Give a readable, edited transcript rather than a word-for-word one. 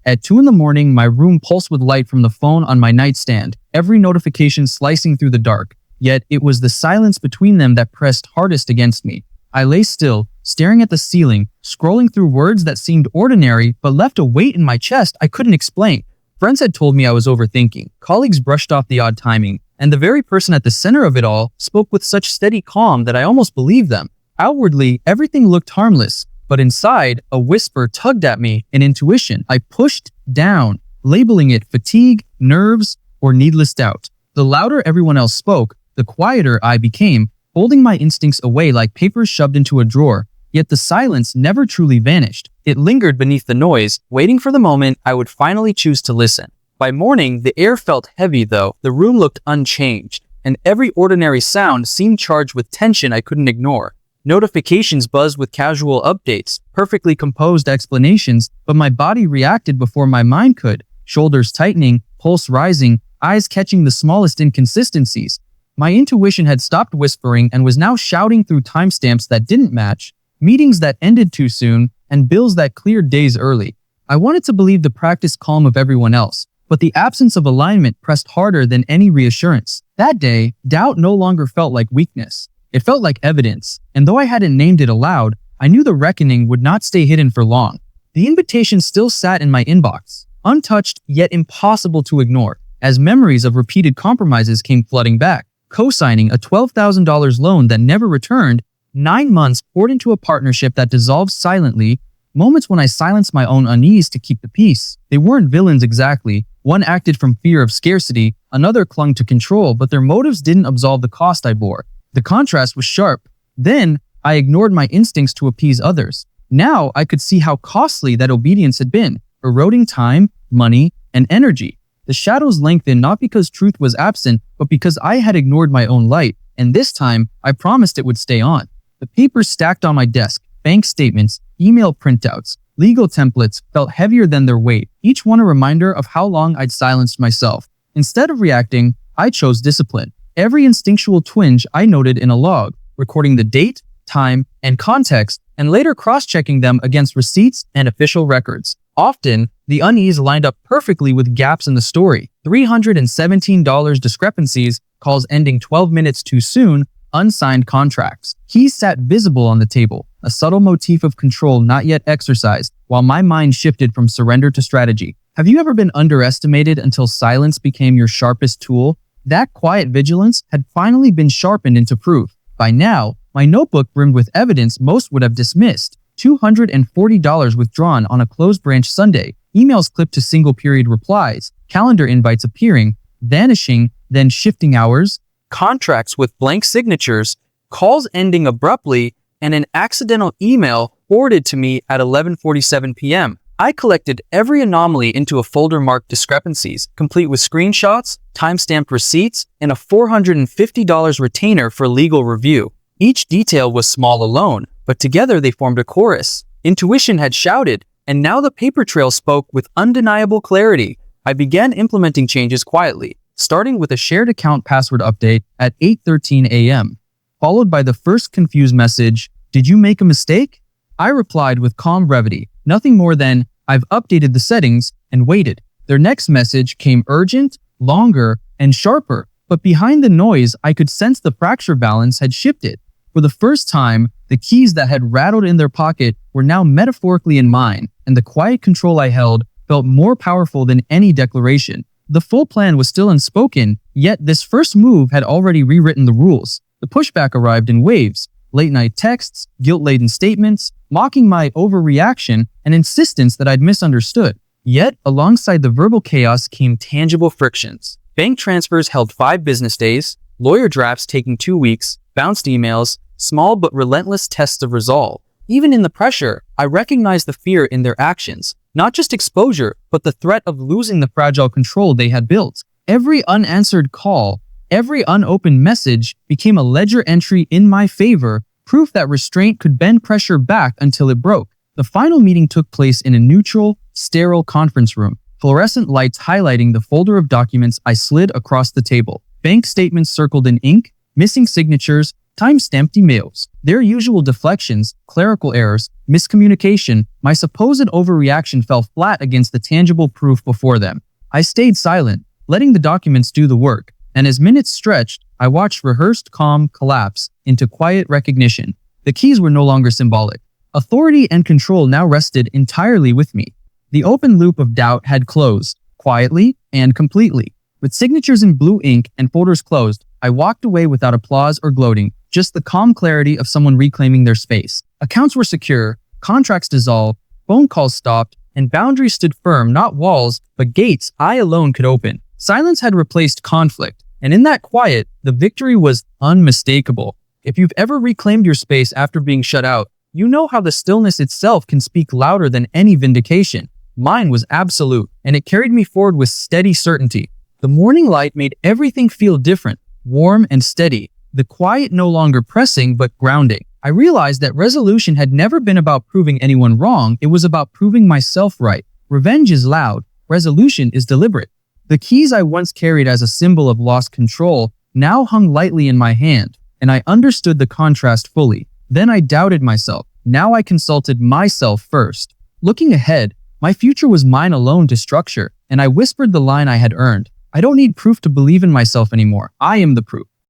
At 2 in the morning, my room pulsed with light from the phone on my nightstand, every notification slicing through the dark. Yet it was the silence between them that pressed hardest against me. I lay still, staring at the ceiling, scrolling through words that seemed ordinary but left a weight in my chest I couldn't explain. Friends had told me I was overthinking, colleagues brushed off the odd timing, and the very person at the center of it all spoke with such steady calm that I almost believed them. Outwardly, everything looked harmless, but inside, a whisper tugged at me, an intuition I pushed down, labeling it fatigue, nerves, or needless doubt. The louder everyone else spoke, the quieter I became, holding my instincts away like papers shoved into a drawer. Yet the silence never truly vanished. It lingered beneath the noise, waiting for the moment I would finally choose to listen. By morning, the air felt heavy though, the room looked unchanged, and every ordinary sound seemed charged with tension I couldn't ignore. Notifications buzzed with casual updates, perfectly composed explanations, but my body reacted before my mind could, shoulders tightening, pulse rising, eyes catching the smallest inconsistencies. My intuition had stopped whispering and was now shouting through timestamps that didn't match, meetings that ended too soon, and bills that cleared days early. I wanted to believe the practiced calm of everyone else, but the absence of alignment pressed harder than any reassurance. That day, doubt no longer felt like weakness. It felt like evidence, and though I hadn't named it aloud, I knew the reckoning would not stay hidden for long. The invitation still sat in my inbox, untouched yet impossible to ignore, as memories of repeated compromises came flooding back. Co-signing a $12,000 loan that never returned, 9 months poured into a partnership that dissolved silently, moments when I silenced my own unease to keep the peace. They weren't villains exactly. One acted from fear of scarcity, another clung to control, but their motives didn't absolve the cost I bore. The contrast was sharp. Then, I ignored my instincts to appease others. Now, I could see how costly that obedience had been, eroding time, money, and energy. The shadows lengthened not because truth was absent, but because I had ignored my own light, and this time, I promised it would stay on. The papers stacked on my desk, bank statements, email printouts, legal templates felt heavier than their weight, each one a reminder of how long I'd silenced myself. Instead of reacting, I chose discipline. Every instinctual twinge I noted in a log, recording the date, time, and context, and later cross-checking them against receipts and official records. Often, the unease lined up perfectly with gaps in the story. $317 discrepancies, calls ending 12 minutes too soon, unsigned contracts. Keys sat visible on the table, a subtle motif of control not yet exercised, while my mind shifted from surrender to strategy. Have you ever been underestimated until silence became your sharpest tool? That quiet vigilance had finally been sharpened into proof. By now, my notebook brimmed with evidence most would have dismissed. $240 withdrawn on a closed branch Sunday, emails clipped to single-period replies, calendar invites appearing, vanishing, then shifting hours, contracts with blank signatures, calls ending abruptly, and an accidental email forwarded to me at 11:47 p.m. I collected every anomaly into a folder marked discrepancies, complete with screenshots, timestamped receipts, and a $450 retainer for legal review. Each detail was small alone, but together they formed a chorus. Intuition had shouted, and now the paper trail spoke with undeniable clarity. I began implementing changes quietly, starting with a shared account password update at 8:13 a.m., followed by the first confused message, "Did you make a mistake?" I replied with calm brevity, nothing more than, "I've updated the settings," and waited. Their next message came urgent, longer, and sharper, but behind the noise, I could sense the fracture balance had shifted. For the first time, the keys that had rattled in their pocket were now metaphorically in mine, and the quiet control I held felt more powerful than any declaration. The full plan was still unspoken, yet this first move had already rewritten the rules. The pushback arrived in waves, late-night texts, guilt-laden statements, mocking my overreaction and insistence that I'd misunderstood. Yet, alongside the verbal chaos came tangible frictions. Bank transfers held 5 business days, lawyer drafts taking 2 weeks, bounced emails, small but relentless tests of resolve. Even in the pressure, I recognized the fear in their actions. Not just exposure, but the threat of losing the fragile control they had built. Every unanswered call, every unopened message became a ledger entry in my favor, proof that restraint could bend pressure back until it broke. The final meeting took place in a neutral, sterile conference room, fluorescent lights highlighting the folder of documents I slid across the table. Bank statements circled in ink, missing signatures, Time-stamped emails, their usual deflections, clerical errors, miscommunication, my supposed overreaction fell flat against the tangible proof before them. I stayed silent, letting the documents do the work, and as minutes stretched, I watched rehearsed calm collapse into quiet recognition. The keys were no longer symbolic. Authority and control now rested entirely with me. The open loop of doubt had closed, quietly and completely. With signatures in blue ink and folders closed, I walked away without applause or gloating, just the calm clarity of someone reclaiming their space. Accounts were secure, contracts dissolved, phone calls stopped, and boundaries stood firm, not walls, but gates I alone could open. Silence had replaced conflict, and in that quiet, the victory was unmistakable. If you've ever reclaimed your space after being shut out, you know how the stillness itself can speak louder than any vindication. Mine was absolute, and it carried me forward with steady certainty. The morning light made everything feel different, warm and steady, the quiet no longer pressing but grounding. I realized that resolution had never been about proving anyone wrong, it was about proving myself right. Revenge is loud, resolution is deliberate. The keys I once carried as a symbol of lost control now hung lightly in my hand, and I understood the contrast fully. Then I doubted myself. Now I consulted myself first. Looking ahead, my future was mine alone to structure, and I whispered the line I had earned. I don't need proof to believe in myself anymore. I am the proof.